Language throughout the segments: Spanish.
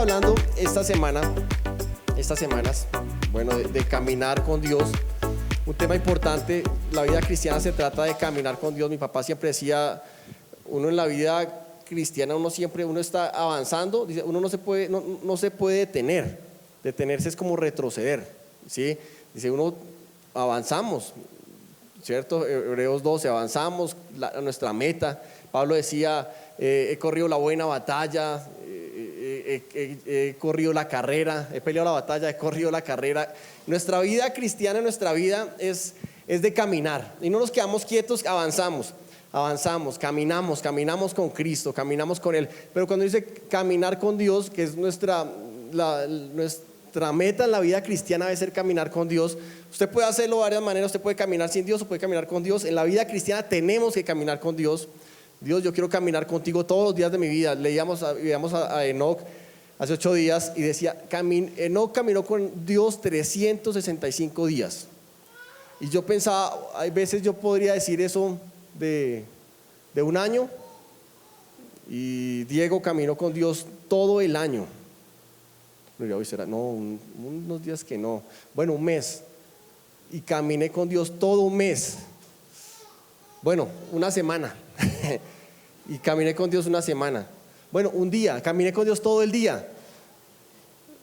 hablando estas semanas, bueno, de caminar con Dios. Un tema importante, la vida cristiana se trata de caminar con Dios. Mi papá siempre decía, uno en la vida cristiana, uno está avanzando, dice, uno no se puede detener. Detenerse es como retroceder, ¿sí? Dice, uno avanzamos, ¿cierto? Hebreos 12, avanzamos a nuestra meta. Pablo decía, he corrido la buena batalla, he corrido la carrera, he peleado la batalla, he corrido la carrera. Nuestra vida cristiana, nuestra vida es de caminar, y no nos quedamos quietos, avanzamos, caminamos con Cristo, caminamos con Él. Pero cuando dice caminar con Dios, que es nuestra meta en la vida cristiana, debe ser caminar con Dios. Usted puede hacerlo de varias maneras, usted puede caminar sin Dios o puede caminar con Dios. En la vida cristiana tenemos que caminar con Dios. Dios, yo quiero caminar contigo todos los días de mi vida. Veíamos a Enoc hace 8 días y decía, Enoc caminó con Dios 365 días. Y yo pensaba, hay veces yo podría decir eso de un año, y Diego caminó con Dios todo el año. Hoy será, no, unos días que no. Bueno, un mes. Y caminé con Dios todo un mes. Bueno, una semana. Y caminé con Dios una semana. Bueno, un día, caminé con Dios todo el día.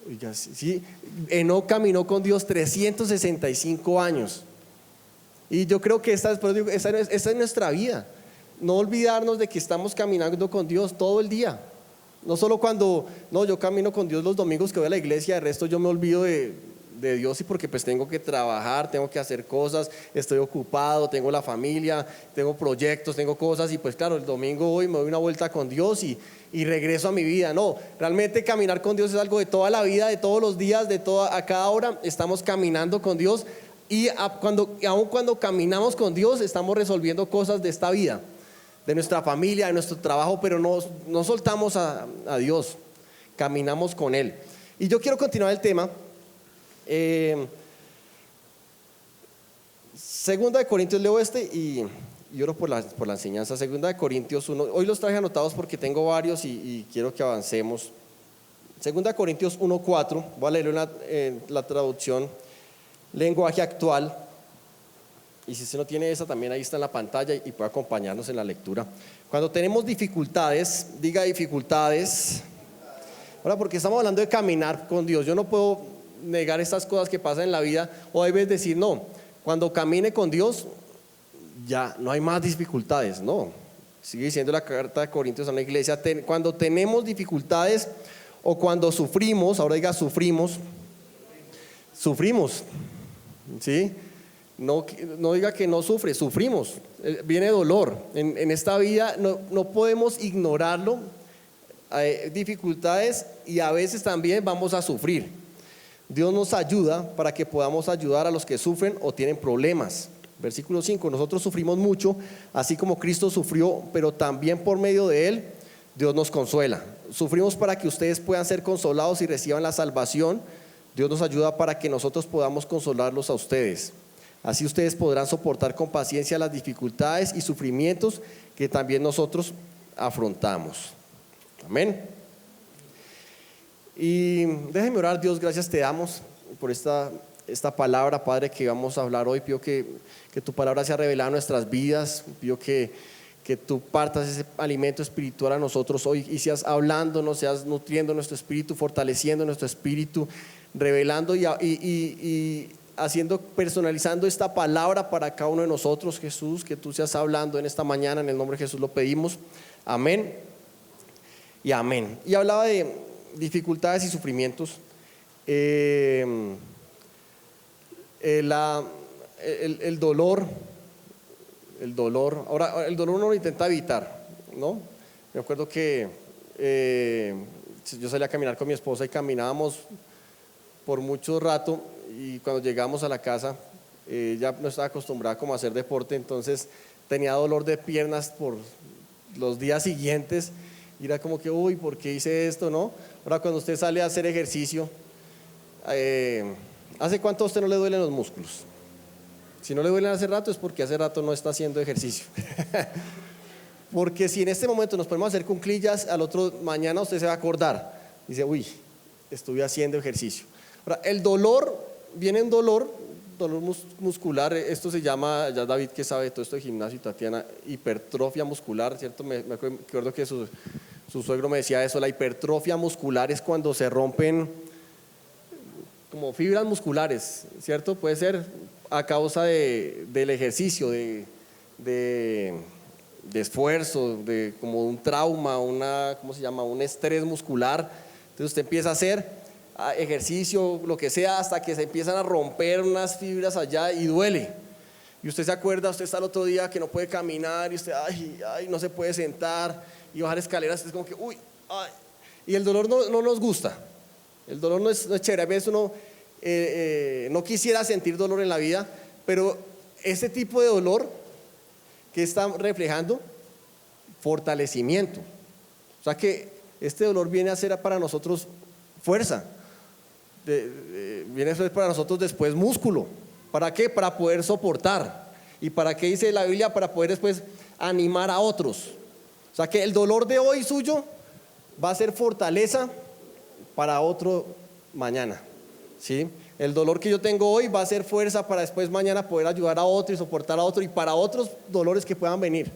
Oiga, sí, Enoc caminó con Dios 365 años. Y yo creo que esta es nuestra vida. No olvidarnos de que estamos caminando con Dios todo el día. No solo yo camino con Dios los domingos que voy a la iglesia, el resto yo me olvido de Dios, y porque pues tengo que trabajar, tengo que hacer cosas, estoy ocupado, tengo la familia, tengo proyectos, tengo cosas, y pues claro, el domingo voy, me doy una vuelta con Dios y regreso a mi vida. No, realmente caminar con Dios es algo de toda la vida, de todos los días, a cada hora estamos caminando con Dios. Y aun cuando caminamos con Dios, estamos resolviendo cosas de esta vida, de nuestra familia, de nuestro trabajo, pero no soltamos a Dios, caminamos con Él. Y yo quiero continuar el tema. Segunda de Corintios, leo y oro por la enseñanza. Segunda de Corintios 1, hoy los traje anotados porque tengo varios y quiero que avancemos. Segunda de Corintios 1:4, voy a leerlo en la traducción lenguaje actual, y si usted no tiene esa, también ahí está en la pantalla y puede acompañarnos en la lectura. Cuando tenemos dificultades, diga dificultades. Ahora, porque estamos hablando de caminar con Dios, yo no puedo negar estas cosas que pasan en la vida, o hay veces decir, no, cuando camine con Dios ya no hay más dificultades. No, sigue diciendo la carta de Corintios a la iglesia, cuando tenemos dificultades o cuando sufrimos, ahora diga sufrimos, ¿sí? No diga que no sufre, sufrimos, viene dolor. En esta vida no podemos ignorarlo. Hay dificultades y a veces también vamos a sufrir. Dios nos ayuda para que podamos ayudar a los que sufren o tienen problemas. Versículo 5, nosotros sufrimos mucho, así como Cristo sufrió, pero también por medio de Él, Dios nos consuela. Sufrimos para que ustedes puedan ser consolados y reciban la salvación. Dios nos ayuda para que nosotros podamos consolarlos a ustedes. Así ustedes podrán soportar con paciencia las dificultades y sufrimientos que también nosotros afrontamos. Amén. Y déjenme orar. Dios, gracias te damos por esta palabra, Padre, que vamos a hablar hoy. Pido que tu palabra sea revelada en nuestras vidas. Pido que tú partas ese alimento espiritual a nosotros hoy y seas hablándonos, seas nutriendo nuestro espíritu, fortaleciendo nuestro espíritu, revelando y personalizando esta palabra para cada uno de nosotros. Jesús, que tú seas hablando en esta mañana, en el nombre de Jesús lo pedimos, amén y amén. Y hablaba de dificultades y sufrimientos. El dolor. Ahora, el dolor uno lo intenta evitar, ¿no? Me acuerdo que yo salía a caminar con mi esposa y caminábamos por mucho rato, y cuando llegamos a la casa ya no estaba acostumbrada como a hacer deporte, entonces tenía dolor de piernas por los días siguientes, y era como que, uy, ¿por qué hice esto, no? Ahora, cuando usted sale a hacer ejercicio, ¿hace cuánto a usted no le duelen los músculos? Si no le duelen hace rato, es porque hace rato no está haciendo ejercicio. Porque si en este momento nos ponemos a hacer cuclillas, al otro mañana usted se va a acordar. Dice, uy, estuve haciendo ejercicio. Ahora, el dolor, viene un dolor muscular, esto se llama, ya David que sabe todo esto de gimnasio y Tatiana, hipertrofia muscular, ¿cierto? Me acuerdo que su suegro me decía eso, la hipertrofia muscular es cuando se rompen como fibras musculares, ¿cierto? Puede ser a causa del ejercicio, de esfuerzo, de como un trauma, ¿cómo se llama? Un estrés muscular. Entonces usted empieza a hacer ejercicio, lo que sea, hasta que se empiezan a romper unas fibras allá y duele. Y usted se acuerda, usted está el otro día que no puede caminar y usted, no se puede sentar y bajar escaleras, es como que, ay. Y el dolor no nos gusta, el dolor no es chévere, a veces uno no quisiera sentir dolor en la vida, pero ese tipo de dolor que está reflejando fortalecimiento, o sea que este dolor viene a ser para nosotros fuerza, viene a ser para nosotros después músculo. ¿Para qué? Para poder soportar. ¿Y para qué dice la Biblia? Para poder después animar a otros. O sea que el dolor de hoy suyo va a ser fortaleza para otro mañana, ¿sí? El dolor que yo tengo hoy va a ser fuerza para después mañana poder ayudar a otro y soportar a otro y para otros dolores que puedan venir.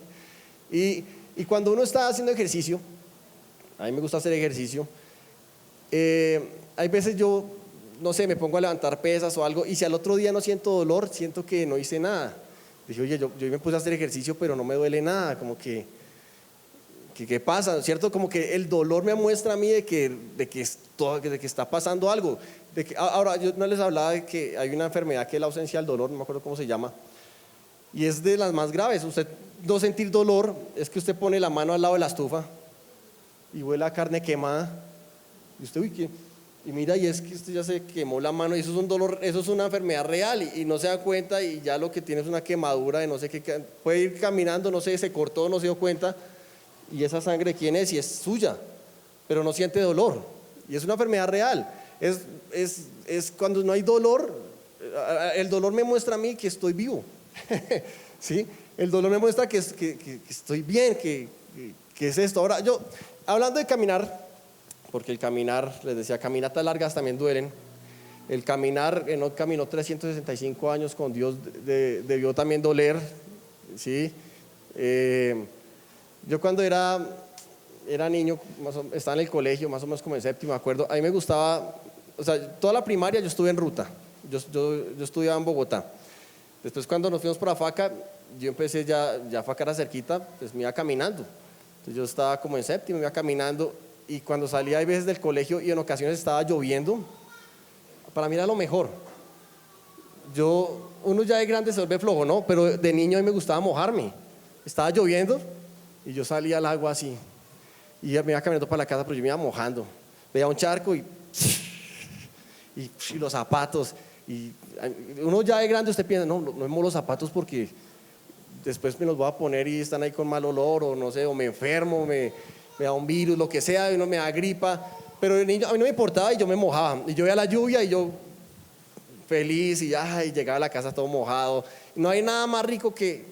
Y cuando uno está haciendo ejercicio, a mí me gusta hacer ejercicio, hay veces yo, no sé, me pongo a levantar pesas o algo y si al otro día no siento dolor, siento que no hice nada. Dije, oye, yo me puse a hacer ejercicio pero no me duele nada, como que ¿qué pasa? ¿Cierto? Como que el dolor me muestra a mí de que está pasando algo. Ahora, yo no les hablaba de que hay una enfermedad que es la ausencia del dolor, no me acuerdo cómo se llama, y es de las más graves. Usted no sentir dolor es que usted pone la mano al lado de la estufa y huele a carne quemada y usted, y mira, y es que usted ya se quemó la mano y eso es un dolor, eso es una enfermedad real y no se da cuenta y ya lo que tiene es una quemadura de no sé qué, puede ir caminando, no sé, se cortó, no se dio cuenta y esa sangre quién es y es suya, pero no siente dolor y es una enfermedad real. Es cuando no hay dolor, el dolor me muestra a mí que estoy vivo. ¿Sí? El dolor me muestra que estoy bien, que es esto. Ahora yo, hablando de caminar, porque el caminar, les decía, caminatas largas también duelen. El caminar, Enoc caminó 365 años con Dios, debió también doler, ¿sí? Yo cuando era niño, estaba en el colegio, más o menos como en séptimo, me acuerdo, a mí me gustaba, o sea, toda la primaria yo estuve en ruta, yo estudiaba en Bogotá. Después cuando nos fuimos para Faca, yo empecé ya Faca era cerquita, pues me iba caminando. Entonces yo estaba como en séptimo, me iba caminando y cuando salía hay veces del colegio y en ocasiones estaba lloviendo, para mí era lo mejor. Uno ya de grande se vuelve flojo, ¿no? Pero de niño a mí me gustaba mojarme. Estaba lloviendo y yo salía al agua así y me iba caminando para la casa, pero yo me iba mojando. Veía un charco y los zapatos. Y uno ya de grande usted piensa, no vemos los zapatos porque después me los voy a poner y están ahí con mal olor o no sé, o me enfermo, me da un virus, lo que sea, y uno me da gripa. Pero de niño a mí no me importaba y yo me mojaba. Y yo veía la lluvia y yo feliz y llegaba a la casa todo mojado. No hay nada más rico que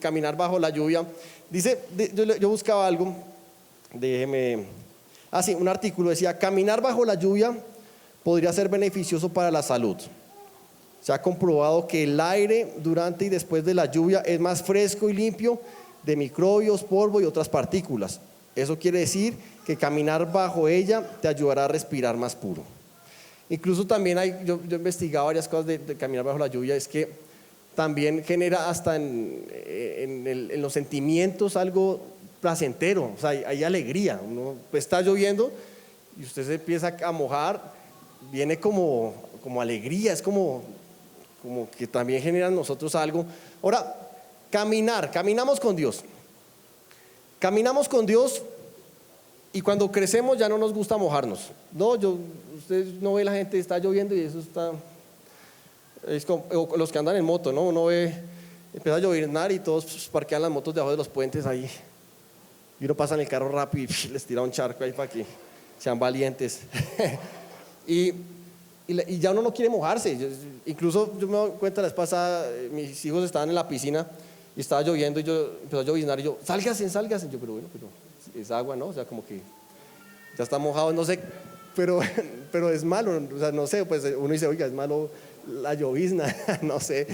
caminar bajo la lluvia. Dice, yo buscaba algo, un artículo decía, caminar bajo la lluvia podría ser beneficioso para la salud. Se ha comprobado que el aire durante y después de la lluvia es más fresco y limpio de microbios, polvo y otras partículas. Eso quiere decir que caminar bajo ella te ayudará a respirar más puro. Incluso también yo he investigado varias cosas de caminar bajo la lluvia, es que también genera hasta en los sentimientos algo placentero, o sea, hay alegría. Uno, pues, está lloviendo y usted se empieza a mojar, viene como alegría, es como que también genera en nosotros algo. Ahora, caminamos con Dios. Caminamos con Dios y cuando crecemos ya no nos gusta mojarnos. Usted no ve la gente, está lloviendo y eso está... Es como los que andan en moto, ¿no? Uno ve, empieza a lloviznar y todos parquean las motos debajo de los puentes ahí. Y uno pasa en el carro rápido y les tira un charco ahí para que sean valientes. y ya uno no quiere mojarse. Incluso yo me doy cuenta, la vez pasada, mis hijos estaban en la piscina y estaba lloviendo y empezó a lloviznar y yo, sálganse. Yo, pero bueno, es agua, ¿no? O sea, como que ya está mojado, no sé pero, pero es malo, o sea, no sé, pues uno dice, oiga, es malo la llovizna, no sé.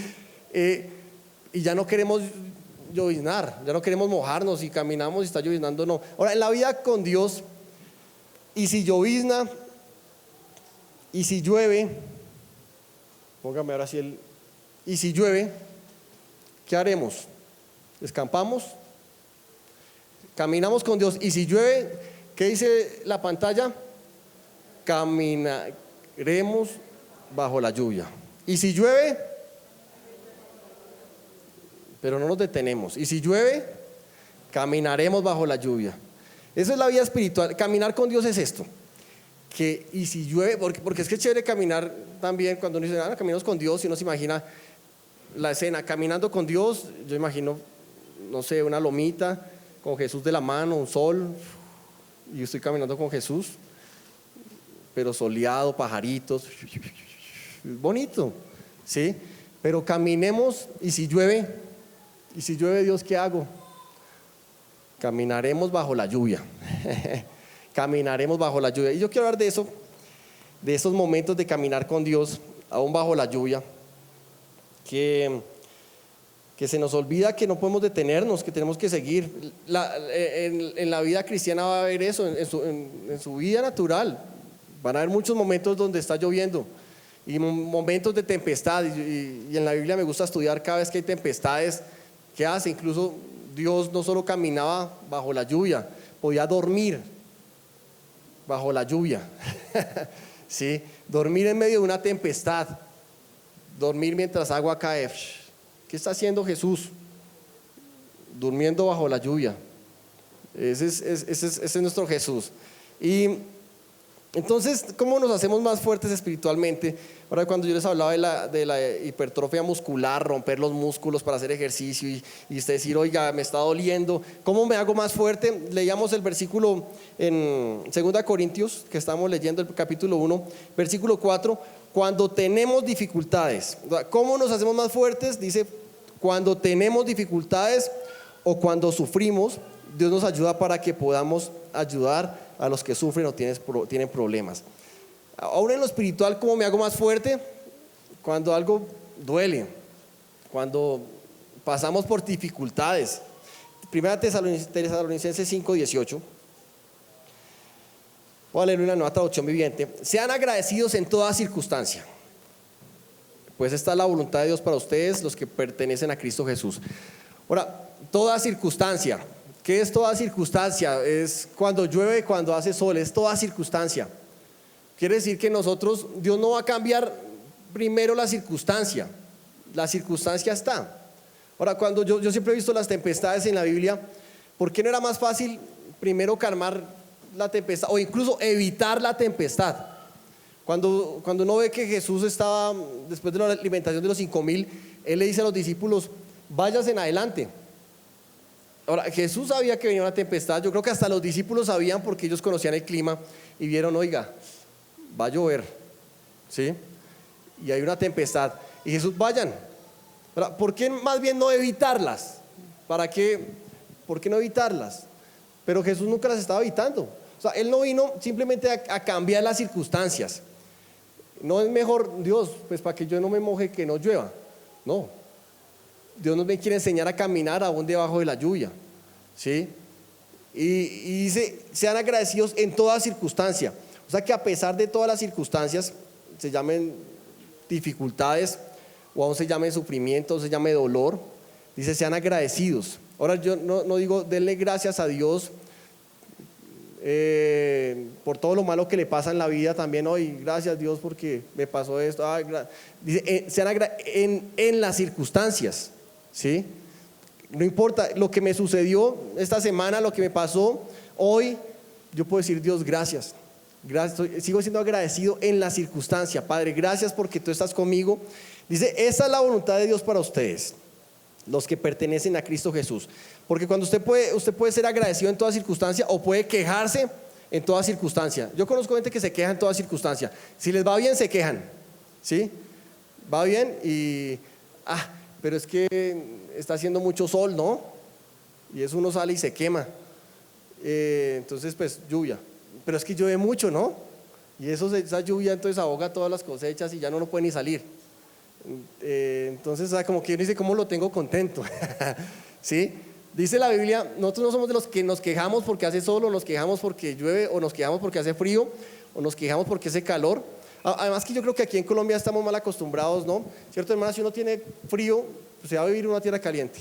Y ya no queremos lloviznar, ya no queremos mojarnos y caminamos y está lloviznando, no. Ahora, en la vida con Dios, y si llovizna, y si llueve, póngame ahora sí y si llueve, ¿qué haremos? ¿Escampamos? Caminamos con Dios, y si llueve, ¿qué dice la pantalla? Caminaremos bajo la lluvia. Y si llueve, pero no nos detenemos. Y si llueve, caminaremos bajo la lluvia. Eso es la vida espiritual. Caminar con Dios es esto. Que, y si llueve, porque es que es chévere caminar también cuando uno dice, caminamos con Dios, y uno se imagina la escena, caminando con Dios, yo imagino, no sé, una lomita, con Jesús de la mano, un sol, y yo estoy caminando con Jesús, pero soleado, pajaritos, bonito, ¿sí? Pero caminemos, y si llueve, Dios, ¿qué hago? Caminaremos bajo la lluvia. Caminaremos bajo la lluvia. Y yo quiero hablar de eso, de esos momentos de caminar con Dios, aún bajo la lluvia, que se nos olvida que no podemos detenernos, que tenemos que seguir. En la vida cristiana va a haber eso, en su vida natural. Van a haber muchos momentos donde está lloviendo y momentos de tempestad. Y en la Biblia me gusta estudiar cada vez que hay tempestades. ¿Qué hace? Incluso Dios no solo caminaba bajo la lluvia, podía dormir bajo la lluvia. ¿Sí? Dormir en medio de una tempestad, dormir mientras agua cae. ¿Qué está haciendo Jesús? Durmiendo bajo la lluvia. Ese es nuestro Jesús. Y entonces, ¿cómo nos hacemos más fuertes espiritualmente? Ahora, cuando yo les hablaba de la hipertrofia muscular, romper los músculos para hacer ejercicio, y usted decir, oiga, me está doliendo, ¿cómo me hago más fuerte? Leíamos el versículo en 2 Corintios, que estamos leyendo, el capítulo 1, versículo 4, cuando tenemos dificultades. ¿Cómo nos hacemos más fuertes? Dice, cuando tenemos dificultades o cuando sufrimos, Dios nos ayuda para que podamos ayudar a los que sufren o tienen problemas. Ahora, en lo espiritual, ¿cómo me hago más fuerte? Cuando algo duele, cuando pasamos por dificultades. Primera Tesalonicenses 5:18. Voy a leer una nueva traducción viviente. Sean agradecidos en toda circunstancia, pues esta es la voluntad de Dios para ustedes, los que pertenecen a Cristo Jesús. Ahora, toda circunstancia. ¿Qué es toda circunstancia? Es cuando llueve, cuando hace sol, es toda circunstancia. Quiere decir que Dios no va a cambiar primero la circunstancia está. Ahora, cuando yo siempre he visto las tempestades en la Biblia, ¿por qué no era más fácil primero calmar la tempestad o incluso evitar la tempestad? Cuando uno ve que Jesús estaba, después de la alimentación de los 5,000, Él le dice a los discípulos, váyanse en adelante. Ahora, Jesús sabía que venía una tempestad, yo creo que hasta los discípulos sabían porque ellos conocían el clima y vieron, oiga, va a llover, ¿sí? Y hay una tempestad, y Jesús, vayan. Ahora, ¿por qué más bien no evitarlas? ¿Para qué? ¿Por qué no evitarlas? Pero Jesús nunca las estaba evitando. O sea, Él no vino simplemente a cambiar las circunstancias. No es mejor, Dios, pues para que yo no me moje, que no llueva. No. Dios nos quiere enseñar a caminar aún debajo de la lluvia, ¿sí? Y dice, sean agradecidos en toda circunstancia. O sea que a pesar de todas las circunstancias, se llamen dificultades, o aún se llame sufrimiento, o se llame dolor, dice, sean agradecidos. Ahora, yo no digo, denle gracias a Dios por todo lo malo que le pasa en la vida también. Hoy, gracias Dios porque me pasó esto. Dice, sean en las circunstancias, ¿sí? No importa lo que me sucedió esta semana, lo que me pasó hoy, yo puedo decir, Dios, gracias. Sigo siendo agradecido en la circunstancia. Padre, gracias porque tú estás conmigo. Dice, esa es la voluntad de Dios para ustedes, los que pertenecen a Cristo Jesús. Porque cuando usted puede ser agradecido en toda circunstancia o puede quejarse en toda circunstancia. Yo conozco gente que se queja en toda circunstancia. Si les va bien, se quejan, ¿sí? Va bien y pero es que está haciendo mucho sol, ¿no? Y eso uno sale y se quema. Entonces, pues, lluvia. Pero es que llueve mucho, ¿no? Y esa lluvia entonces ahoga todas las cosechas y ya no puede ni salir. Entonces, como que uno dice, ¿cómo lo tengo contento? ¿Sí? Dice la Biblia, nosotros no somos de los que nos quejamos porque hace sol, o nos quejamos porque llueve, o nos quejamos porque hace frío, o nos quejamos porque hace calor. Además que yo creo que aquí en Colombia estamos mal acostumbrados, ¿no? ¿Cierto, hermano? Si uno tiene frío, pues se va a vivir en una tierra caliente.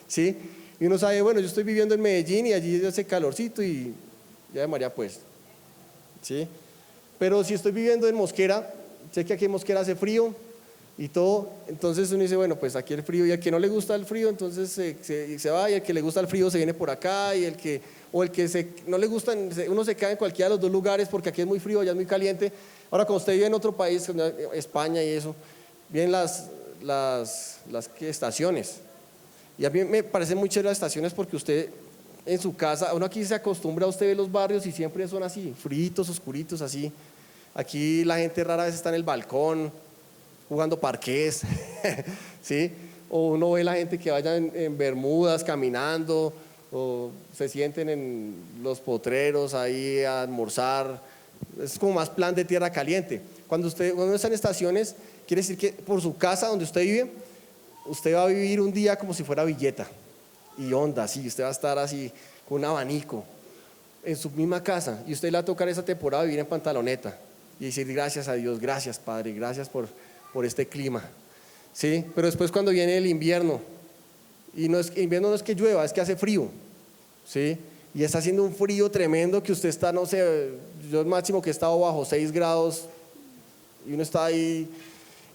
¿Sí? Y uno sabe, bueno, yo estoy viviendo en Medellín y allí hace calorcito y ya de María pues. ¿Sí? Pero si estoy viviendo en Mosquera, sé que aquí en Mosquera hace frío y todo, entonces uno dice, bueno, pues aquí el frío, y al que no le gusta el frío, entonces se va, y al que le gusta el frío se viene por acá, y el que no le gusta, uno se queda en cualquiera de los dos lugares porque aquí es muy frío, allá es muy caliente. Ahora, cuando usted vive en otro país, España y eso, vienen ¿qué? Estaciones. Y a mí me parecen muy chéveres las estaciones porque usted en su casa, uno aquí se acostumbra, a usted ve los barrios y siempre son así, fritos, oscuritos, así. Aquí la gente rara vez está en el balcón jugando parqués, ¿sí? O uno ve la gente que vaya en bermudas caminando, o se sienten en los potreros ahí a almorzar. Es como más plan de tierra caliente. Cuando uno está en estaciones, quiere decir que por su casa donde usted vive, usted va a vivir un día como si fuera Villeta y onda, así. Usted va a estar así con un abanico en su misma casa, y usted le va a tocar esa temporada vivir en pantaloneta y decir gracias a Dios, gracias Padre, gracias por este clima, ¿sí? Pero después cuando viene el invierno, y invierno no es que llueva, es que hace frío, ¿sí? Y está haciendo un frío tremendo que usted está, no sé, yo el máximo que he estado bajo 6 grados, y uno está ahí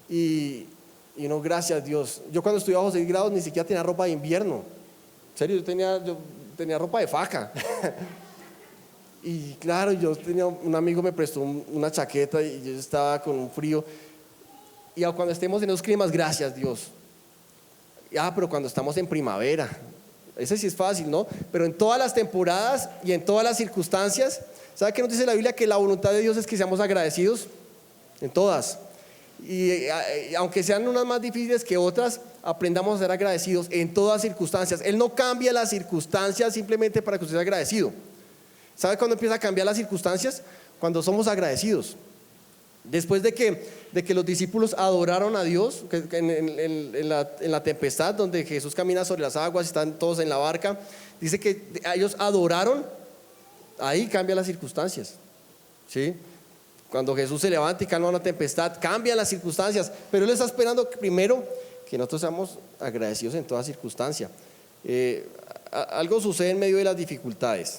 y no, gracias a Dios. Yo cuando estuve bajo 6 grados ni siquiera tenía ropa de invierno, en serio, yo tenía ropa de faja. Y claro, un amigo me prestó una chaqueta y yo estaba con un frío. Y cuando estemos en esos climas, gracias Dios. Pero cuando estamos en primavera, ese sí es fácil, ¿no? Pero en todas las temporadas y en todas las circunstancias, ¿sabe qué nos dice la Biblia? Que la voluntad de Dios es que seamos agradecidos en todas. Y aunque sean unas más difíciles que otras, aprendamos a ser agradecidos en todas circunstancias. Él no cambia las circunstancias simplemente para que usted sea agradecido. ¿Sabe cuándo empieza a cambiar las circunstancias? Cuando somos agradecidos. Después de que los discípulos adoraron a Dios en la tempestad, donde Jesús camina sobre las aguas, están todos en la barca, dice que ellos adoraron, ahí cambian las circunstancias, ¿sí? Cuando Jesús se levanta y calma una tempestad, cambian las circunstancias, pero Él está esperando primero que nosotros seamos agradecidos en toda circunstancia. Algo sucede en medio de las dificultades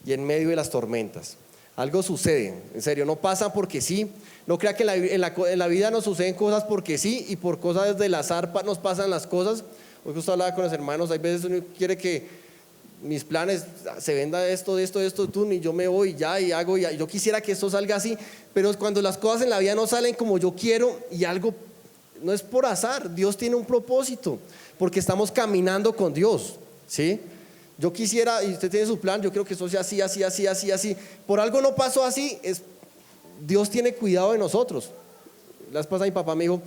y en medio de las tormentas. Algo sucede, en serio, no pasa porque sí. No crea que en la vida nos suceden cosas porque sí, y por cosas del azar nos pasan las cosas. Hoy justo hablaba con los hermanos, hay veces uno quiere que mis planes se venda esto, y yo me voy ya y hago, y yo quisiera que esto salga así, pero cuando las cosas en la vida no salen como yo quiero, y algo no es por azar, Dios tiene un propósito, porque estamos caminando con Dios, ¿sí? Yo quisiera, y usted tiene su plan, yo creo que eso sea así, así, así, así, así. Por algo no pasó así, Dios tiene cuidado de nosotros. La vez pasada mi papá me dijo,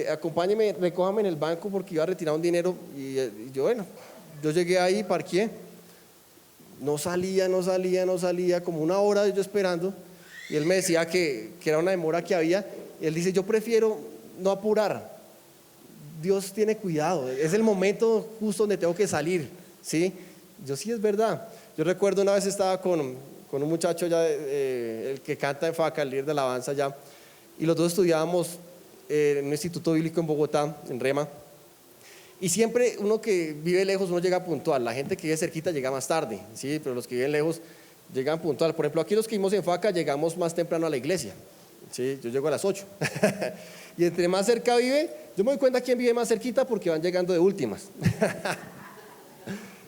acompáñeme, recójame en el banco porque iba a retirar un dinero. Y yo, bueno, yo llegué ahí, parqué. No salía, como una hora yo esperando. Y él me decía que era una demora que había. Y él dice, yo prefiero no apurar. Dios tiene cuidado, es el momento justo donde tengo que salir, ¿sí? Yo sí, es verdad. Yo recuerdo una vez estaba con un muchacho ya, el que canta en Faca, el líder de alabanza ya, y los dos estudiábamos en un instituto bíblico en Bogotá, en Rema, y siempre uno que vive lejos, uno llega puntual. La gente que vive cerquita llega más tarde, ¿sí? Pero los que viven lejos llegan puntual. Por ejemplo, aquí los que vivimos en Faca llegamos más temprano a la iglesia, ¿sí? Yo llego a las 8. Y entre más cerca vive, yo me doy cuenta quién vive más cerquita porque van llegando de últimas.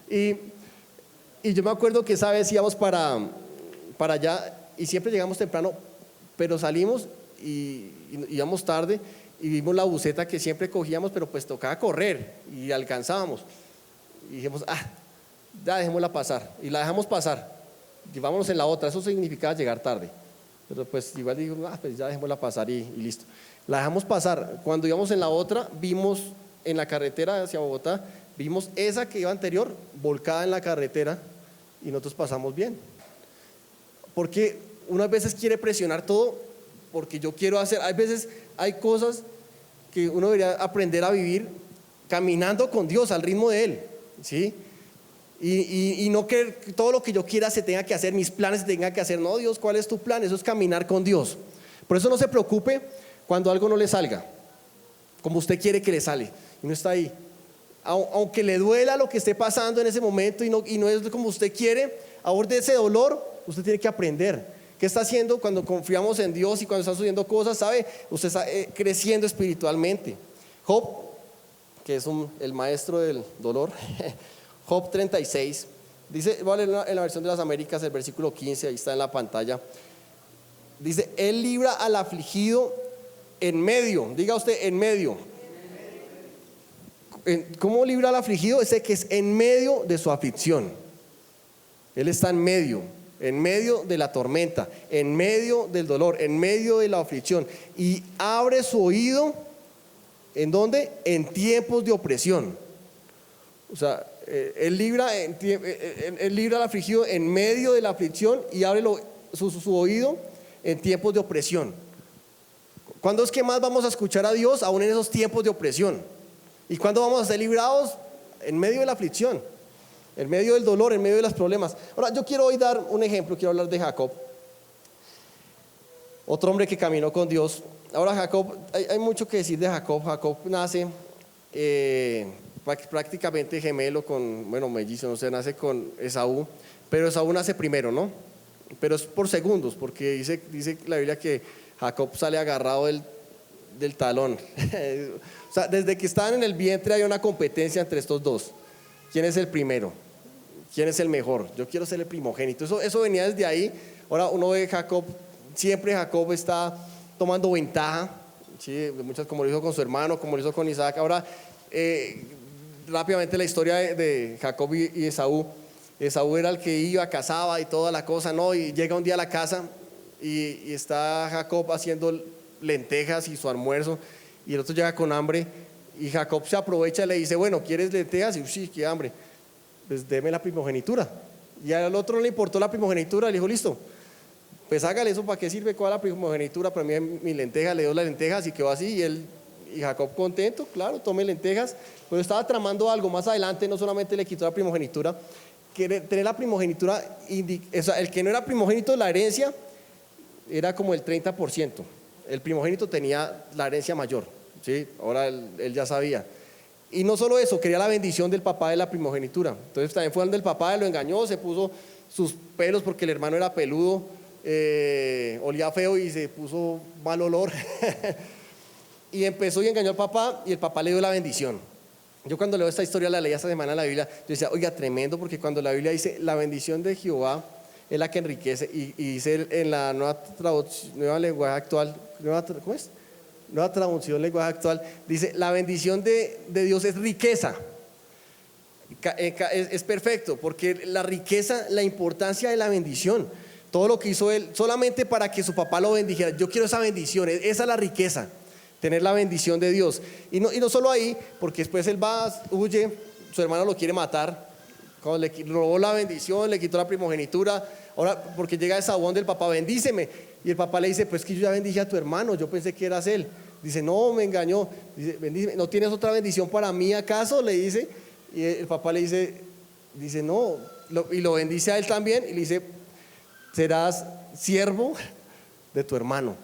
Y yo me acuerdo que esa vez íbamos para allá y siempre llegamos temprano, pero salimos y íbamos tarde y vimos la buseta que siempre cogíamos, pero pues tocaba correr y alcanzábamos. Y dijimos, ya dejémosla pasar. Y la dejamos pasar y vámonos en la otra. Eso significaba llegar tarde. Pero pues igual digo, pues ya dejémosla pasar y listo. La dejamos pasar. Cuando íbamos en la otra, vimos en la carretera hacia Bogotá, vimos esa que iba anterior volcada en la carretera y nosotros pasamos bien. Porque uno a veces quiere presionar todo porque yo quiero hacer, hay veces hay cosas que uno debería aprender a vivir caminando con Dios al ritmo de Él, ¿sí? Y no que todo lo que yo quiera se tenga que hacer, mis planes se tengan que hacer. No, Dios, ¿cuál es tu plan? Eso es caminar con Dios. Por eso no se preocupe cuando algo no le salga como usted quiere que le sale y no está ahí. Aunque le duela lo que esté pasando en ese momento y no es como usted quiere, ahora de ese dolor usted tiene que aprender. ¿Qué está haciendo cuando confiamos en Dios y cuando están sucediendo cosas? ¿Sabe? Usted está creciendo espiritualmente. Job, que es el maestro del dolor, Job 36, dice, voy a leer en la versión de las Américas el versículo 15, ahí está en la pantalla. Dice, Él libra al afligido en medio, diga usted en medio. ¿Cómo libra al afligido? Ese que es en medio de su aflicción. Él está en medio de la tormenta, en medio del dolor, en medio de la aflicción. Y abre su oído, ¿en dónde? En tiempos de opresión. O sea, Él libra al afligido en medio de la aflicción y abre su oído en tiempos de opresión. ¿Cuándo es que más vamos a escuchar a Dios? Aún en esos tiempos de opresión. ¿Y cuándo vamos a ser librados? En medio de la aflicción, en medio del dolor, en medio de los problemas. Ahora, yo quiero hoy dar un ejemplo, quiero hablar de Jacob, otro hombre que caminó con Dios. Ahora Jacob, hay mucho que decir de Jacob. Jacob nace prácticamente gemelo mellizo, no sé, nace con Esaú, pero Esaú nace primero, ¿no? Pero es por segundos, porque dice la Biblia que Jacob sale agarrado del talón. O sea, desde que estaban en el vientre hay una competencia entre estos dos. ¿Quién es el primero? ¿Quién es el mejor? Yo quiero ser el primogénito. Eso venía desde ahí. Ahora uno ve Jacob, siempre Jacob está tomando ventaja, ¿sí? Como lo hizo con su hermano, como lo hizo con Isaac. Ahora, rápidamente la historia de Jacob y Esaú. Esaú era el que iba, cazaba y toda la cosa, ¿no? Y llega un día a la casa y está Jacob haciendo lentejas y su almuerzo, y el otro llega con hambre, y Jacob se aprovecha y le dice, bueno, ¿quieres lentejas? Y sí, qué hambre, pues deme la primogenitura. Y al otro no le importó la primogenitura, le dijo, listo, pues hágale eso, ¿para qué sirve? ¿Cuál es la primogenitura? Para mí mi lenteja, le dio las lentejas y quedó así, y Jacob contento, claro, tome lentejas, pero estaba tramando algo más adelante. No solamente le quitó la primogenitura, tener la primogenitura, o sea, el que no era primogénito, la herencia era como el 30%. El primogénito tenía la herencia mayor, ¿sí? Ahora él ya sabía. Y no solo eso, quería la bendición del papá de la primogenitura. Entonces también fue donde el papá lo engañó, se puso sus pelos porque el hermano era peludo, olía feo y se puso mal olor. Y empezó y engañó al papá, y el papá le dio la bendición. Yo cuando leo esta historia, la leí esta semana en la Biblia, yo decía, oiga, tremendo, porque cuando la Biblia dice la bendición de Jehová es la que enriquece, y dice en la nueva lenguaje actual, ¿cómo es? Nueva traducción lenguaje actual, dice la bendición de Dios es riqueza. Es perfecto, porque la riqueza, la importancia de la bendición, todo lo que hizo él solamente para que su papá lo bendijera. Yo quiero esa bendición, esa es la riqueza, tener la bendición de Dios. Y no solo ahí, porque después él va, huye, su hermano lo quiere matar. Cuando le robó la bendición, le quitó la primogenitura. Ahora, porque llega esa voz del papá, bendíceme. Y el papá le dice, pues que yo ya bendije a tu hermano, yo pensé que eras él. Dice, no, me engañó. Dice, bendíceme, ¿no tienes otra bendición para mí acaso? Le dice. Y el papá le dice, no. Y lo bendice a él también. Y le dice, serás siervo de tu hermano.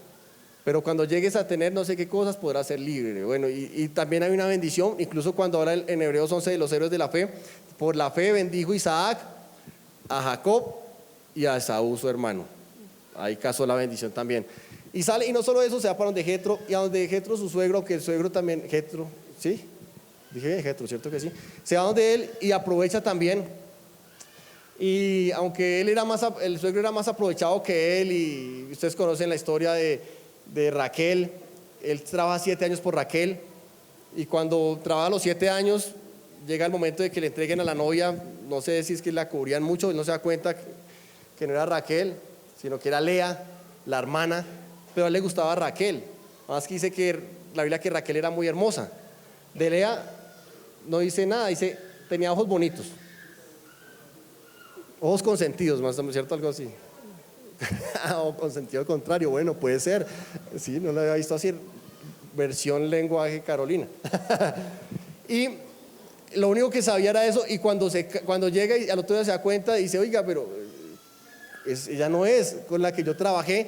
Pero cuando llegues a tener no sé qué cosas, podrás ser libre. Bueno, y también hay una bendición, incluso cuando ahora en Hebreos 11 de los héroes de la fe, por la fe bendijo Isaac a Jacob y a Esaú su hermano. Ahí casó la bendición también. Y sale, y no solo eso, se va para donde Jetro, y a donde Jetro su suegro, que el suegro también, Jetro, ¿sí? Dije Jetro, ¿cierto que sí? Se va donde él y aprovecha también. Y aunque el suegro era más aprovechado que él, y ustedes conocen la historia de Raquel, él trabaja 7 años por Raquel, y cuando trabaja los 7 años, llega el momento de que le entreguen a la novia. No sé si es que la cubrían mucho, él no se da cuenta que no era Raquel, sino que era Lea, la hermana, pero a él le gustaba Raquel. Además que dice que la Biblia que Raquel era muy hermosa. De Lea no dice nada, dice tenía ojos bonitos, ojos consentidos, más o menos, ¿cierto? Algo así. O con sentido contrario, bueno, puede ser. Sí, no lo había visto así. Versión lenguaje Carolina. Y lo único que sabía era eso. Y cuando llega y al otro día se da cuenta, dice, oiga, pero ella no es con la que yo trabajé.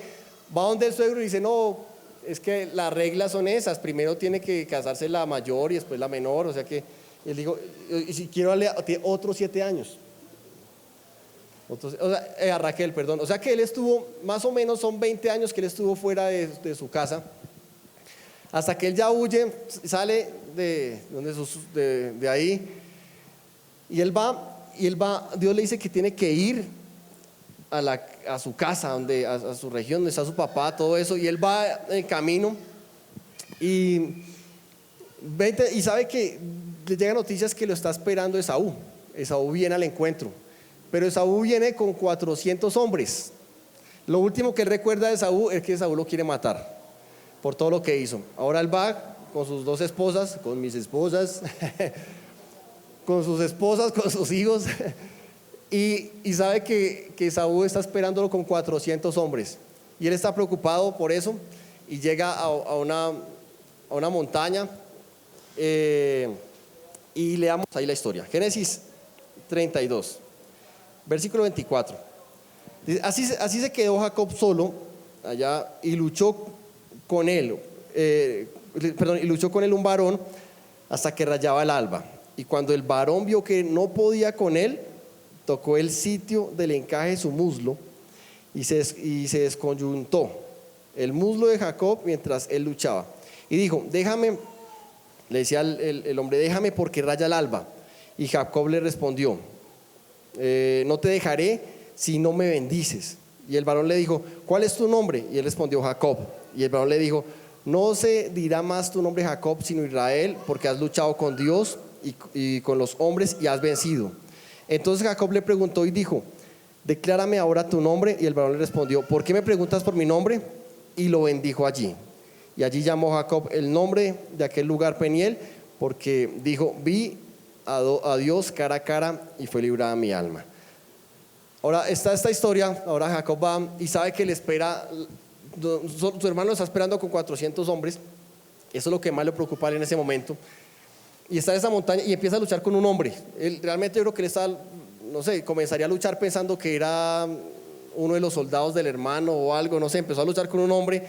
Va donde el suegro y dice, no, es que las reglas son esas. Primero tiene que casarse la mayor y después la menor. O sea que, y él dijo, y si quiero darle otros 7 años. A Raquel, perdón. O sea que él estuvo, más o menos son 20 años que él estuvo fuera de su casa, hasta que él ya huye, sale de ahí, y él va, Dios le dice que tiene que ir a su casa, a su región, donde está su papá, todo eso, y él va en camino, y sabe que le llegan noticias que lo está esperando Esaú. Esaú viene al encuentro. Pero Esaú viene con 400 hombres. Lo último que él recuerda de Esaú es que Esaú lo quiere matar por todo lo que hizo. Ahora él va con sus 2 esposas, con mis esposas, con sus esposas, con sus hijos, y sabe que Esaú está esperándolo con 400 hombres. Y él está preocupado por eso y llega a una montaña, y leamos ahí la historia. Génesis 32. Versículo 24. Así se quedó Jacob solo allá y luchó con él, un varón hasta que rayaba el alba. Y cuando el varón vio que no podía con él, tocó el sitio del encaje de su muslo y se desconyuntó el muslo de Jacob mientras él luchaba. Y dijo, déjame, le decía el hombre, déjame porque raya el alba. Y Jacob le respondió, no te dejaré si no me bendices. Y el varón le dijo, ¿cuál es tu nombre? Y él respondió, Jacob. Y el varón le dijo, no se dirá más tu nombre Jacob, sino Israel, porque has luchado con Dios y con los hombres y has vencido. Entonces Jacob le preguntó y dijo, declárame ahora tu nombre. Y el varón le respondió, ¿por qué me preguntas por mi nombre? Y lo bendijo allí. Y allí llamó Jacob el nombre de aquel lugar Peniel, porque dijo, vi a Dios cara a cara y fue librada mi alma. Ahora está esta historia. Ahora Jacob va y sabe que le espera, su hermano lo está esperando con 400 hombres. Eso es lo que más le preocupa a él en ese momento. Y está en esa montaña y empieza a luchar con un hombre. Realmente yo creo que él está, no sé, comenzaría a luchar pensando que era uno de los soldados del hermano o algo, no sé. Empezó a luchar con un hombre,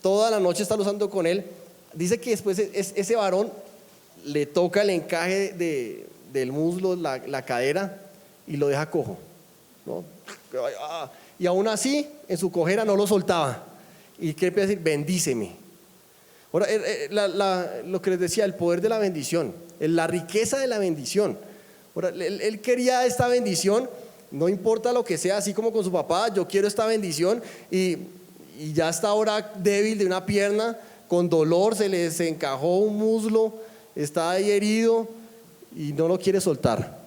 toda la noche está luchando con él. Dice que después ese varón le toca el encaje del muslo, la cadera, y lo deja cojo, ¿no? Y aún así en su cojera no lo soltaba. ¿Y qué empieza a decir? Bendíceme. Ahora, lo que les decía, el poder de la bendición, la riqueza de la bendición. Ahora, él quería esta bendición, no importa lo que sea, así como con su papá, yo quiero esta bendición, y ya está ahora débil de una pierna, con dolor, se le desencajó un muslo, está ahí herido y no lo quiere soltar.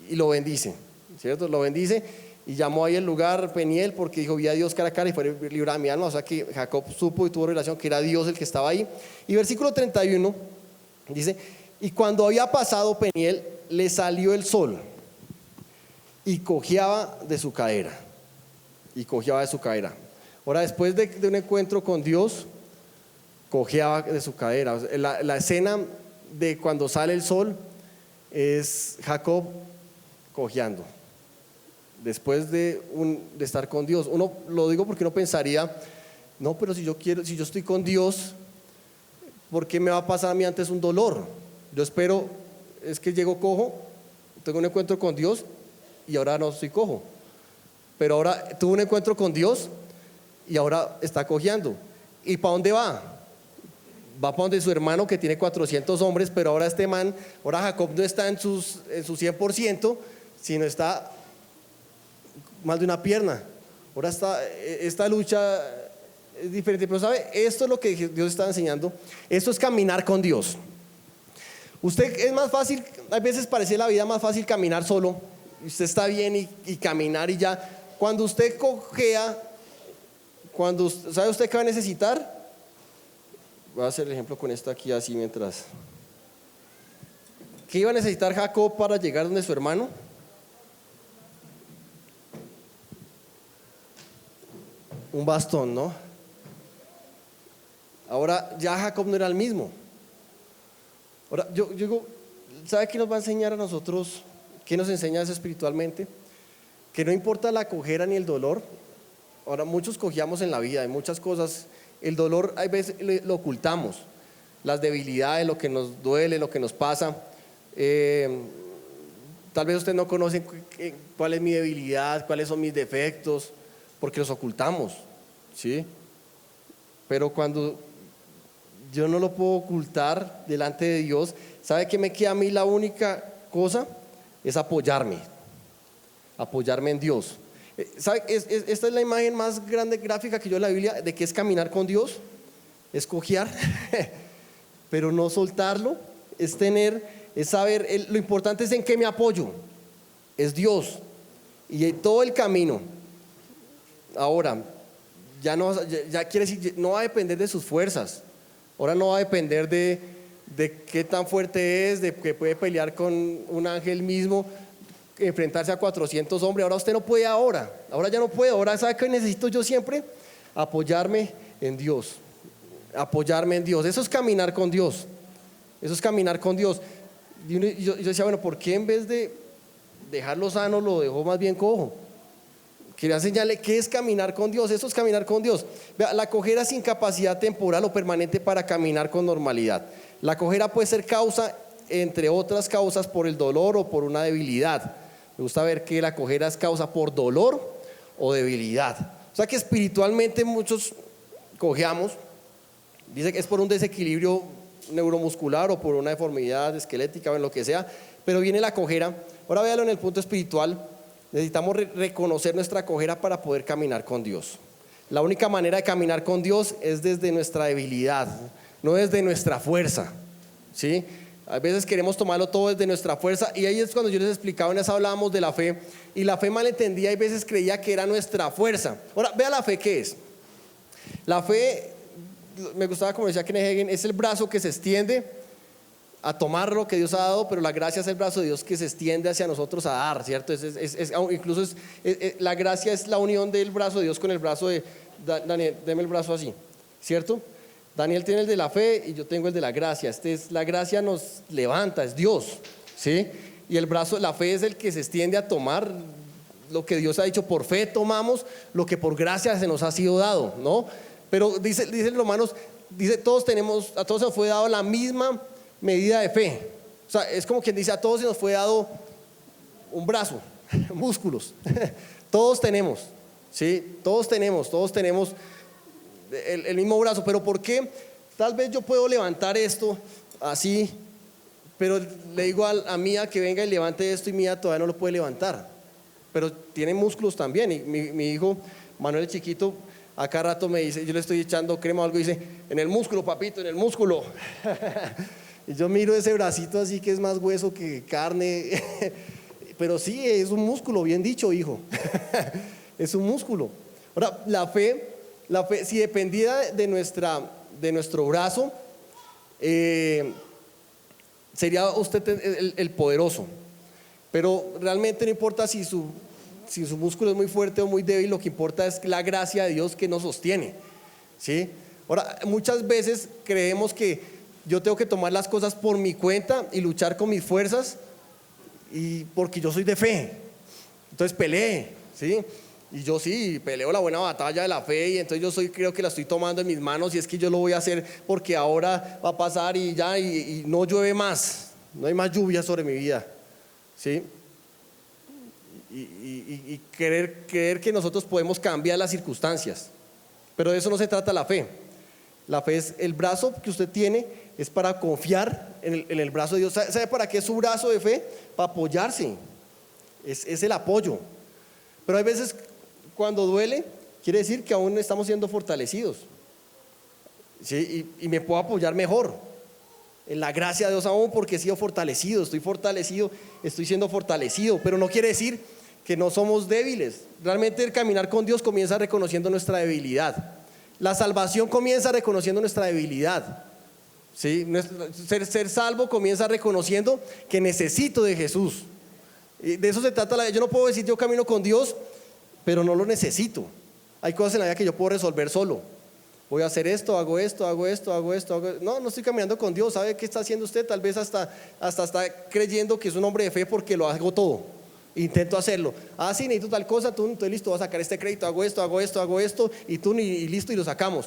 Y lo bendice, ¿cierto? Lo bendice y llamó ahí el lugar Peniel porque dijo, vi a Dios cara a cara y fue librada mi alma. O sea que Jacob supo y tuvo relación que era Dios el que estaba ahí. Y versículo 31 dice, y cuando había pasado Peniel, le salió el sol y cojeaba de su cadera. Ahora, después de un encuentro con Dios, cojeaba de su cadera. O sea, la escena de cuando sale el sol es Jacob cojeando después de estar con Dios. Uno lo digo porque uno pensaría, no, pero si yo estoy con Dios, ¿por qué me va a pasar a mí antes un dolor? Yo espero, es que llego cojo, tengo un encuentro con Dios y ahora no estoy cojo, pero ahora tuve un encuentro con Dios y ahora está cojeando. ¿Y para dónde va? Va para donde su hermano que tiene 400 hombres, pero ahora ahora Jacob no está en su 100%, sino está más de una pierna. Ahora esta lucha es diferente, pero ¿sabe? Esto es lo que Dios está enseñando. Esto es caminar con Dios. Es más fácil, a veces parece la vida más fácil caminar solo. Usted está bien y caminar y ya. Cuando usted cojea, ¿sabe usted qué va a necesitar? Voy a hacer el ejemplo con esto aquí así mientras. ¿Qué iba a necesitar Jacob para llegar donde su hermano? un bastón, ¿no? Ahora ya Jacob no era el mismo. Ahora yo digo, ¿sabe qué nos va a enseñar a nosotros? ¿Qué nos enseña eso espiritualmente? Que no importa la cojera ni el dolor. Ahora muchos cojeamos en la vida, hay muchas cosas. El dolor a veces lo ocultamos, las debilidades, lo que nos duele, lo que nos pasa. Tal vez ustedes no conocen cuál es mi debilidad, cuáles son mis defectos, porque los ocultamos, ¿sí? Pero cuando yo no lo puedo ocultar delante de Dios, ¿sabe qué me queda a mí? La única cosa es apoyarme en Dios. ¿Sabe? Esta es la imagen más grande gráfica que yo en la Biblia de que es caminar con Dios, es cojear, pero no soltarlo, es saber, lo importante es en qué me apoyo, es Dios, y en todo el camino. Ahora, ya quiere decir, no va a depender de sus fuerzas, ahora no va a depender de qué tan fuerte es, de que puede pelear con un ángel mismo, enfrentarse a 400 hombres. Ahora usted no puede, ahora ya no puede. Ahora, ¿sabe qué necesito yo siempre? Apoyarme en Dios. Eso es caminar con Dios. Y yo decía, bueno, ¿por qué en vez de dejarlo sano lo dejó más bien cojo? Quería enseñarle qué es caminar con Dios. Eso es caminar con Dios. Vea, la cojera es incapacidad temporal o permanente para caminar con normalidad. La cojera puede ser causa, entre otras causas, por el dolor o por una debilidad. Me gusta ver que la cojera es causa por dolor o debilidad. O sea que espiritualmente muchos cojeamos. Dice que es por un desequilibrio neuromuscular o por una deformidad esquelética o en lo que sea. Pero viene la cojera. Ahora véalo en el punto espiritual. Necesitamos reconocer nuestra cojera para poder caminar con Dios. La única manera de caminar con Dios es desde nuestra debilidad, no desde nuestra fuerza, ¿sí? A veces queremos tomarlo todo desde nuestra fuerza, y ahí es cuando yo les explicaba, en eso hablábamos de la fe, y la fe malentendida y veces creía que era nuestra fuerza. Ahora, vea la fe, ¿qué es? La fe, me gustaba como decía Kenneth Hagin, es el brazo que se extiende a tomar lo que Dios ha dado, pero la gracia es el brazo de Dios que se extiende hacia nosotros a dar, ¿cierto? Incluso la gracia es la unión del brazo de Dios con el brazo de Daniel. Deme el brazo así, ¿cierto? Daniel tiene el de la fe y yo tengo el de la gracia. La gracia nos levanta, es Dios, ¿sí? Y el brazo de la fe es el que se extiende a tomar lo que Dios ha dicho. Por fe tomamos lo que por gracia se nos ha sido dado, ¿no? Pero dice Romanos, dice, a todos se nos fue dado la misma medida de fe. O sea, es como quien dice, a todos se nos fue dado un brazo, músculos. Todos tenemos, ¿sí? Todos tenemos el mismo brazo. Pero ¿por qué? Tal vez yo puedo levantar esto así, pero le digo a Mía que venga y levante esto, y Mía todavía no lo puede levantar, pero tiene músculos también. Y mi hijo Manuel, el chiquito, a cada rato me dice, yo le estoy echando crema o algo, y dice, en el músculo, papito, en el músculo. Y yo miro ese bracito así que es más hueso que carne. Pero sí, es un músculo, bien dicho, hijo. Es un músculo. Ahora, la fe, si dependiera de nuestro brazo, sería usted el poderoso. Pero realmente no importa si su músculo es muy fuerte o muy débil, lo que importa es la gracia de Dios que nos sostiene, ¿sí? Ahora, muchas veces creemos que yo tengo que tomar las cosas por mi cuenta y luchar con mis fuerzas, y porque yo soy de fe, entonces peleé, ¿sí? Y yo sí, peleo la buena batalla de la fe, y entonces creo que la estoy tomando en mis manos, y es que yo lo voy a hacer porque ahora va a pasar y ya, y no llueve más, no hay más lluvia sobre mi vida, ¿sí? Y creer que nosotros podemos cambiar las circunstancias. Pero de eso no se trata la fe. La fe es el brazo que usted tiene, es para confiar en el brazo de Dios. ¿Sabe para qué es su brazo de fe? Para apoyarse. Es el apoyo. Pero hay veces cuando duele, quiere decir que aún estamos siendo fortalecidos, ¿sí? Y me puedo apoyar mejor en la gracia de Dios, aún porque he sido fortalecido, estoy siendo fortalecido. Pero no quiere decir que no somos débiles. Realmente el caminar con Dios comienza reconociendo nuestra debilidad. La salvación comienza reconociendo nuestra debilidad, ¿sí? Ser salvo comienza reconociendo que necesito de Jesús. Y de eso se trata. Yo no puedo decir yo camino con Dios, pero no lo necesito. Hay cosas en la vida que yo puedo resolver solo. Voy a hacer esto, hago esto, hago esto, hago esto, hago... No, no estoy caminando con Dios. ¿Sabe qué está haciendo usted? Tal vez hasta está creyendo que es un hombre de fe porque lo hago todo. Intento hacerlo. Ah, sí, necesito tal cosa, tú listo, voy a sacar este crédito, hago esto, hago esto, hago esto, y tú y listo, y lo sacamos.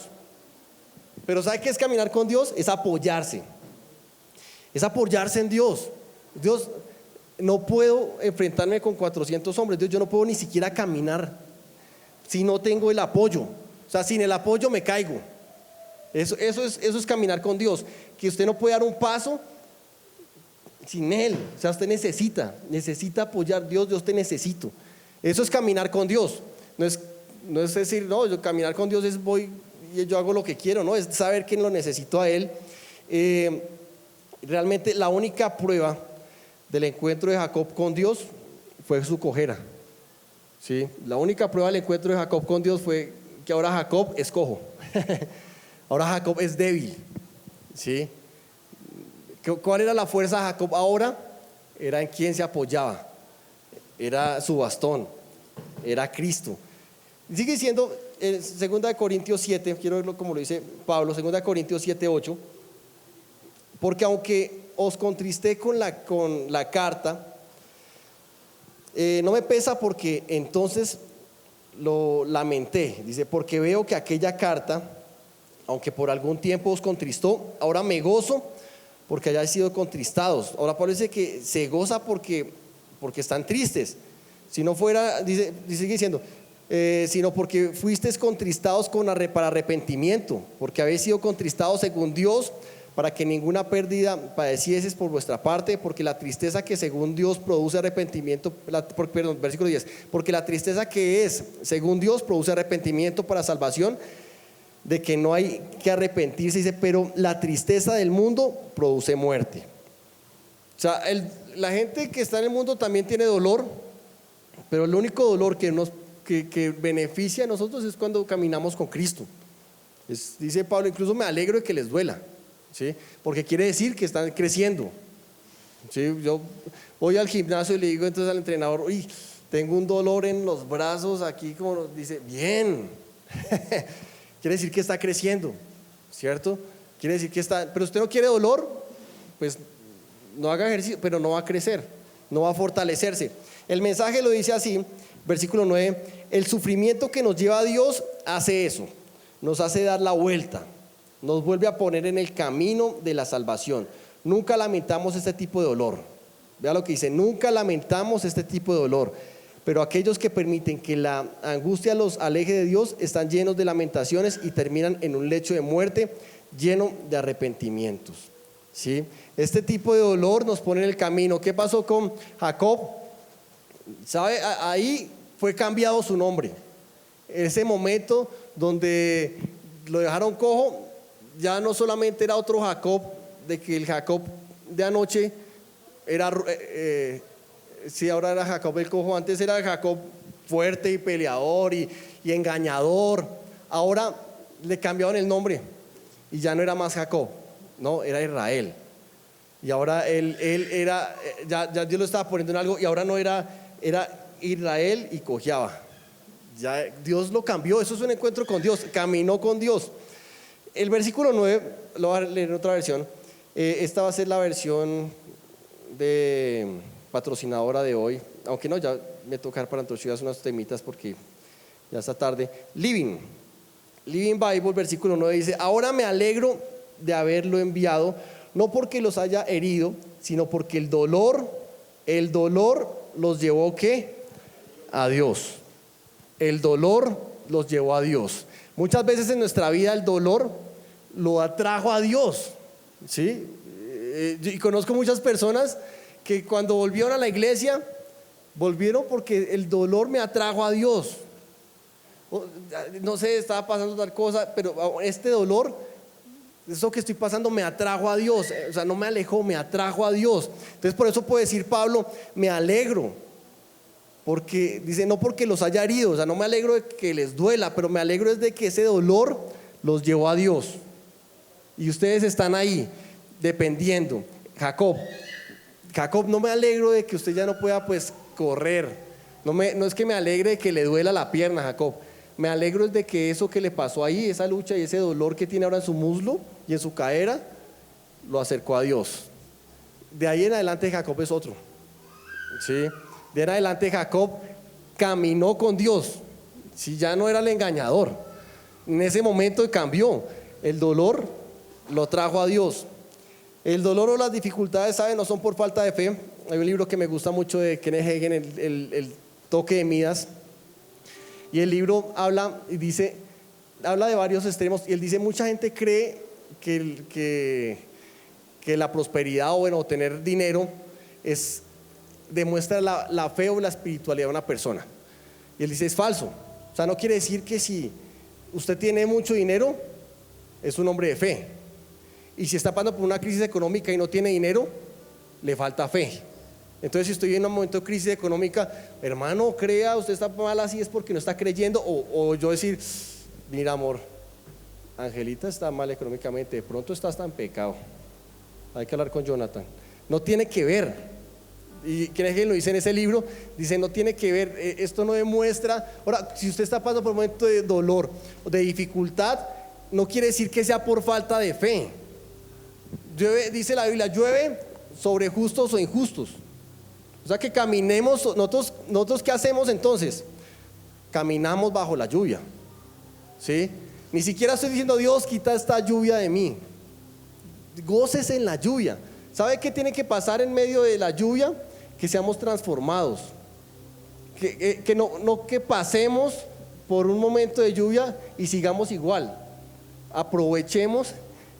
Pero ¿sabe qué es caminar con Dios? Es apoyarse. Es apoyarse en Dios. Dios, no puedo enfrentarme con 400 hombres. Dios, yo no puedo ni siquiera caminar si no tengo el apoyo. O sea, sin el apoyo me caigo. Eso es caminar con Dios. Que usted no puede dar un paso sin Él. O sea, usted necesita apoyar. Dios, te necesito. Eso es caminar con Dios. No es decir, no, yo caminar con Dios es voy y yo hago lo que quiero, no, es saber que lo necesito a Él. Realmente la única prueba del encuentro de Jacob con Dios fue su cojera. ¿Sí? La única prueba del encuentro de Jacob con Dios fue que ahora Jacob es cojo. Ahora Jacob es débil. ¿Sí? ¿Cuál era la fuerza de Jacob ahora? Era en quien se apoyaba. Era su bastón. Era Cristo. Sigue diciendo en 2 Corintios 7, quiero verlo como lo dice Pablo, 2 Corintios 7, 8. Porque aunque os contristé con la carta, no me pesa porque entonces lo lamenté. Dice, porque veo que aquella carta, aunque por algún tiempo os contristó, ahora me gozo porque hayáis sido contristados. Ahora Pablo dice que se goza porque están tristes. Si no fuera, sigue diciendo, sino porque fuisteis contristados para arrepentimiento, porque habéis sido contristados según Dios, para que ninguna pérdida padecieses por vuestra parte, porque la tristeza que según Dios produce arrepentimiento, versículo 10, porque la tristeza que es según Dios produce arrepentimiento para salvación, de que no hay que arrepentirse, dice, pero la tristeza del mundo produce muerte. O sea, la gente que está en el mundo también tiene dolor, pero el único dolor que beneficia a nosotros es cuando caminamos con Cristo. Dice Pablo, incluso me alegro de que les duela, ¿sí? Porque quiere decir que están creciendo, ¿sí? Yo voy al gimnasio y le digo entonces al entrenador, uy, tengo un dolor en los brazos aquí, como dice, bien. Quiere decir que está creciendo, ¿cierto? Quiere decir que está, pero usted no quiere dolor, pues no haga ejercicio, pero no va a crecer, no va a fortalecerse. El mensaje lo dice así, versículo 9, el sufrimiento que nos lleva a Dios hace eso, nos hace dar la vuelta, nos vuelve a poner en el camino de la salvación. Nunca lamentamos este tipo de dolor. Vea lo que dice, nunca lamentamos este tipo de dolor, pero aquellos que permiten que la angustia los aleje de Dios están llenos de lamentaciones y terminan en un lecho de muerte lleno de arrepentimientos. ¿Sí? Este tipo de dolor nos pone en el camino. ¿Qué pasó con Jacob? ¿Sabe? Ahí fue cambiado su nombre. Ese momento donde lo dejaron cojo, ya no solamente era otro Jacob, de que el Jacob de anoche era, sí, ahora era Jacob el cojo, antes era Jacob fuerte y peleador y engañador. Ahora le cambiaron el nombre y ya no era más Jacob, no, era Israel. Y ahora él era, ya Dios lo estaba poniendo en algo y ahora no era Israel y cojeaba. Ya Dios lo cambió, eso es un encuentro con Dios, caminó con Dios. El versículo 9, lo voy a leer en otra versión. Esta va a ser la versión de patrocinadora de hoy, aunque no, ya me tocar para introducir unas temitas porque ya está tarde. Living Bible, versículo 9 dice, ahora me alegro de haberlo enviado, no porque los haya herido, sino porque el dolor los llevó ¿qué? A Dios. El dolor los llevó a Dios. Muchas veces en nuestra vida el dolor lo atrajo a Dios, ¿sí? Y conozco muchas personas que cuando volvieron a la iglesia, volvieron porque el dolor me atrajo a Dios. No sé, estaba pasando tal cosa, pero este dolor, eso que estoy pasando me atrajo a Dios. O sea, no me alejó, me atrajo a Dios. Entonces por eso puede decir Pablo, me alegro. Porque dice, no porque los haya herido, o sea, no me alegro de que les duela, pero me alegro es de que ese dolor los llevó a Dios. Y ustedes están ahí, dependiendo. Jacob, no me alegro de que usted ya no pueda pues correr. No es que me alegre de que le duela la pierna, Jacob. me alegro es de que eso que le pasó ahí, esa lucha y ese dolor que tiene ahora en su muslo y en su cadera, lo acercó a Dios. De ahí en adelante Jacob es otro. ¿Sí? De ahí en adelante Jacob caminó con Dios. Si ya no era el engañador, en ese momento cambió. El dolor lo trajo a Dios. El dolor o las dificultades, ¿saben? No son por falta de fe. Hay un libro que me gusta mucho de Kenneth Hagin, el toque de Midas. Y el libro habla de varios extremos. Y él dice, mucha gente cree que la prosperidad o bueno, tener dinero demuestra la fe o la espiritualidad de una persona. Y él dice, es falso. O sea, no quiere decir que si usted tiene mucho dinero, es un hombre de fe. Y si está pasando por una crisis económica y no tiene dinero, le falta fe. Entonces, si estoy en un momento de crisis económica, hermano, crea, usted está mal así, es porque no está creyendo. O yo decir, mira, amor, Angelita está mal económicamente, de pronto está hasta en pecado. Hay que hablar con Jonathan. No tiene que ver. Y Kenneth Hagin lo dice en ese libro, dice, no tiene que ver, esto no demuestra. Ahora, si usted está pasando por un momento de dolor o de dificultad, no quiere decir que sea por falta de fe. Llueve, dice la Biblia, llueve sobre justos o injustos. O sea que caminemos, nosotros ¿qué hacemos entonces? Caminamos bajo la lluvia. ¿Sí? Ni siquiera estoy diciendo, Dios, quita esta lluvia de mí. Goces en la lluvia. ¿Sabe qué tiene que pasar en medio de la lluvia? Que seamos transformados. Que no que pasemos por un momento de lluvia y sigamos igual. Aprovechemos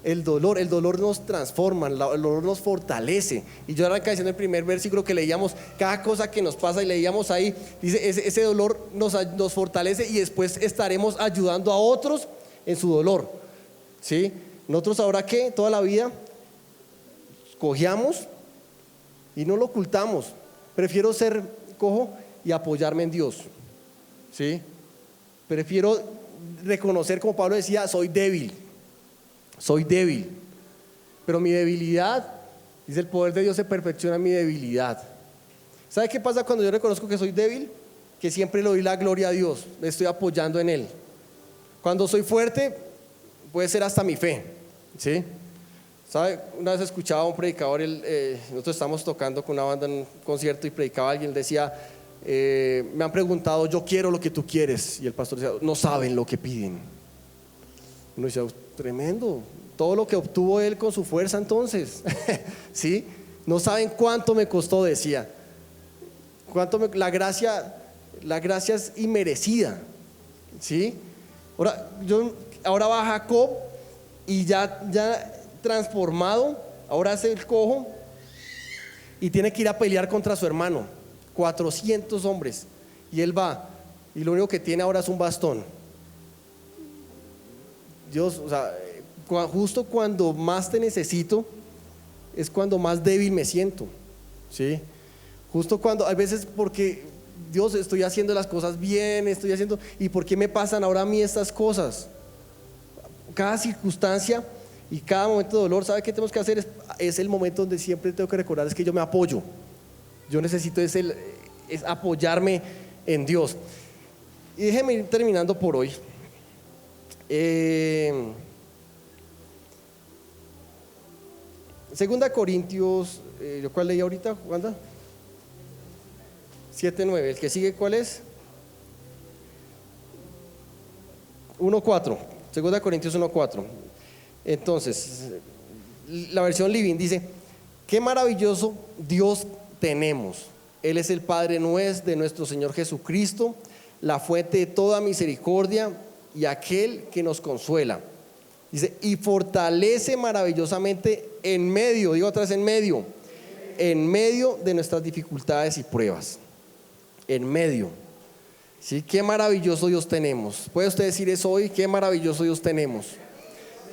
el dolor nos transforma, el dolor nos fortalece. Y yo arranca diciendo el primer versículo que leíamos, cada cosa que nos pasa y leíamos ahí, dice, ese dolor nos fortalece y después estaremos ayudando a otros en su dolor. ¿Sí? Nosotros ahora que toda la vida cojeamos y no lo ocultamos. Prefiero ser cojo y apoyarme en Dios. ¿Sí? Prefiero reconocer, como Pablo decía, soy débil, pero mi debilidad, dice, el poder de Dios se perfecciona en mi debilidad. ¿Sabe qué pasa cuando yo reconozco que soy débil? Que siempre le doy la gloria a Dios, me estoy apoyando en Él. Cuando soy fuerte, puede ser hasta mi fe. ¿Sí? ¿Sabe? Una vez escuchaba a un predicador, nosotros estábamos tocando con una banda en un concierto y predicaba a alguien, decía, me han preguntado, yo quiero lo que tú quieres, y el pastor decía, no saben lo que piden. Uno decía, tremendo, todo lo que obtuvo él con su fuerza entonces. ¿Sí? No saben cuánto me costó, decía. La gracia es inmerecida. ¿Sí? Ahora va Jacob y ya transformado, ahora hace el cojo y tiene que ir a pelear contra su hermano, 400 hombres, y él va y lo único que tiene ahora es un bastón. Dios, o sea, justo cuando más te necesito es cuando más débil me siento. ¿Sí? Justo cuando, a veces porque Dios, estoy haciendo las cosas bien, ¿y por qué me pasan ahora a mí estas cosas? Cada circunstancia y cada momento de dolor, ¿sabe qué tenemos que hacer? Es el momento donde siempre tengo que recordar, es que yo me apoyo. Yo necesito es apoyarme en Dios. Y déjeme ir terminando por hoy. Segunda Corintios, ¿cuál leí ahorita, Wanda? 7:9. El que sigue, ¿cuál es? 1:4. Segunda Corintios 1:4. Entonces, la versión Living dice, qué maravilloso Dios tenemos. Él es el Padre de nuestro Señor Jesucristo, la fuente de toda misericordia y aquel que nos consuela. Dice, y fortalece maravillosamente en medio de nuestras dificultades y pruebas. En medio. ¿Sí? Qué maravilloso Dios tenemos. ¿Puede usted decir eso hoy? Qué maravilloso Dios tenemos.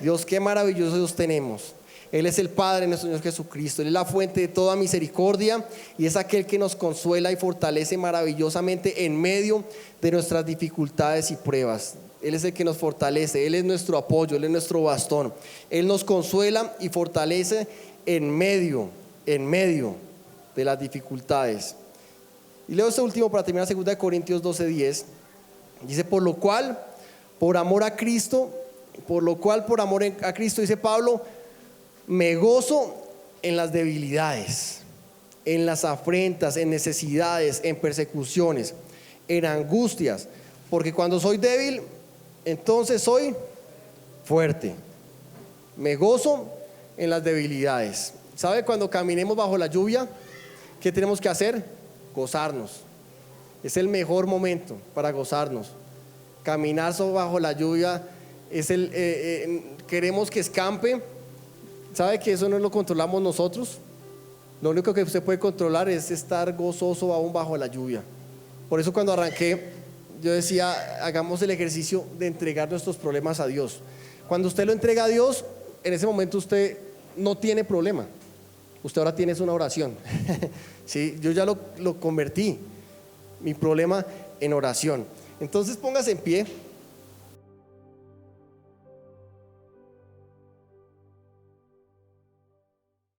Dios, qué maravilloso Dios tenemos. Él es el Padre de nuestro Señor Jesucristo. Él es la fuente de toda misericordia y es aquel que nos consuela y fortalece maravillosamente en medio de nuestras dificultades y pruebas. Él es el que nos fortalece, Él es nuestro apoyo, Él es nuestro bastón. Él nos consuela y fortalece en medio de las dificultades. Y leo este último para terminar, 2 Corintios 12:10. Dice, por lo cual, por amor a Cristo, dice Pablo, me gozo en las debilidades, en las afrentas, en necesidades, en persecuciones, en angustias, porque cuando soy débil, entonces soy fuerte. Me gozo en las debilidades. ¿Sabe? Cuando caminemos bajo la lluvia, ¿qué tenemos que hacer? Gozarnos. Es el mejor momento para gozarnos. Caminar bajo la lluvia es queremos que escampe. ¿Sabe que eso no lo controlamos nosotros? Lo único que usted puede controlar es estar gozoso aún bajo la lluvia. Por eso cuando arranqué, yo decía, hagamos el ejercicio de entregar nuestros problemas a Dios. Cuando usted lo entrega a Dios, en ese momento usted no tiene problema. Usted ahora tiene una oración. ¿Sí? Yo ya lo convertí, mi problema, en oración. Entonces póngase en pie.